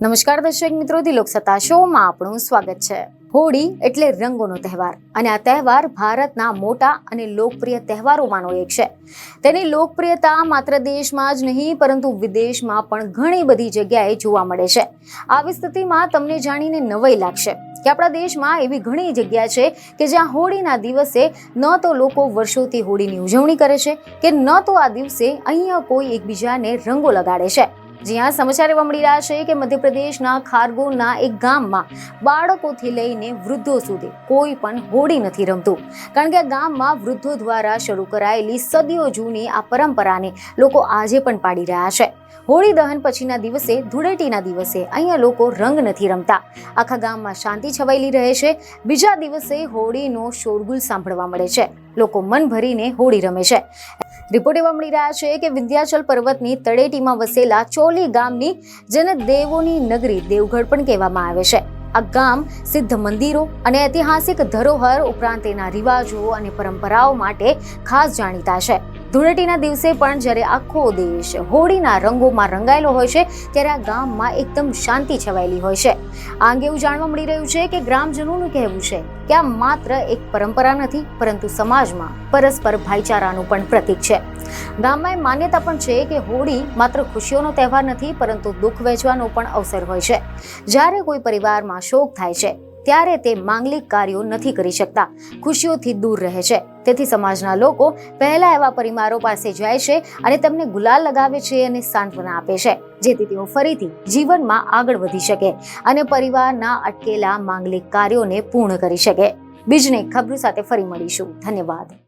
નમસ્કાર દર્શક મિત્રો, દિલોક સત્તા શોમાં આપણું સ્વાગત છે। હોળી એટલે રંગોનો તહેવાર અને આ તહેવાર ભારતના મોટા અને લોકપ્રિય તહેવારોમાંનો એક છે। તેની લોકપ્રિયતા માત્ર દેશમાં જ નહીં પરંતુ વિદેશમાં પણ ઘણી બધી જગ્યાએ જોવા મળે છે। આવી સ્થિતિમાં તમને જાણીને નવાઈ લાગશે કે આપણા દેશમાં એવી ઘણી જગ્યા છે કે જ્યાં હોળીના દિવસે ન તો લોકો વર્ષોથી હોળીની ઉજવણી કરે છે કે ન તો આ દિવસે અહીંયા કોઈ એકબીજાને રંગો લગાડે છે। જ્યાં સમાચાર એવા મળી રહ્યા છે કે મધ્યપ્રદેશના ખારગોનના એક ગામમાં બાળકોથી લઈને વૃદ્ધો સુધી કોઈ પણ હોળી નથી રમતું, કારણ કે આ ગામમાં વૃદ્ધો દ્વારા શરૂ કરાયેલી સદીઓ જૂની આ પરંપરાને લોકો આજે પણ પાડી રહ્યા છે। હોળી દહન પછીના દિવસે, ધૂળેટીના દિવસે અહીંયા લોકો રંગ નથી રમતા। આખા ગામમાં શાંતિ છવાયેલી રહે છે। બીજા દિવસે હોળીનો શોરગુલ સાંભળવા મળે છે। લોકો મન ભરીને હોળી રમે છે। રિપોર્ટ એવા મળી રહ્યા છે કે વિંધ્યાચલ પર્વતની તળેટીમાં વસેલા ચોલી ગામની, જેને દેવોની નગરી દેવગઢ પણ કહેવામાં આવે છે, આ ગામ સિદ્ધ મંદિરો અને ઐતિહાસિક ધરોહર ઉપરાંત તેના રિવાજો અને પરંપરાઓ માટે ખાસ જાણીતા છે। ધૂળેટીના દિવસે પણ જ્યારે આખો દેશ હોળીના રંગોમાં રંગાયેલો હોય છે, ત્યારે આ ગામમાં એકદમ શાંતિ છવાયેલી હોય છે। આ અંગે એવું જાણવા મળી રહ્યું છે કે ગ્રામજનોનું કહેવું છે કે આ માત્ર એક પરંપરા નથી પરંતુ સમાજમાં પરસ્પર ભાઈચારાનું પણ પ્રતીક છે। ગામમાં એ માન્યતા પણ છે કે હોળી માત્ર ખુશીઓનો તહેવાર નથી પરંતુ દુઃખ વહેંચવાનો પણ અવસર હોય છે। જ્યારે કોઈ પરિવારમાં શોક થાય છે ત્યારે તે માંગલિક કાર્યો નથી કરી શકતા, ખુશીઓથી દૂર રહે છે। તેથી સમાજના લોકો પહેલા એવા પરિવારો પાસે જાય છે અને તેમને ગુલાલ લગાવે છે અને સાંત્વના આપે છે, જેથી તેઓ ફરીથી જીવનમાં આગળ વધી શકે અને પરિવારના અટકેલા માંગલિક કાર્યોને પૂર્ણ કરી શકે। બીજને ખબર સાથે ફરી મળીશું। ધન્યવાદ।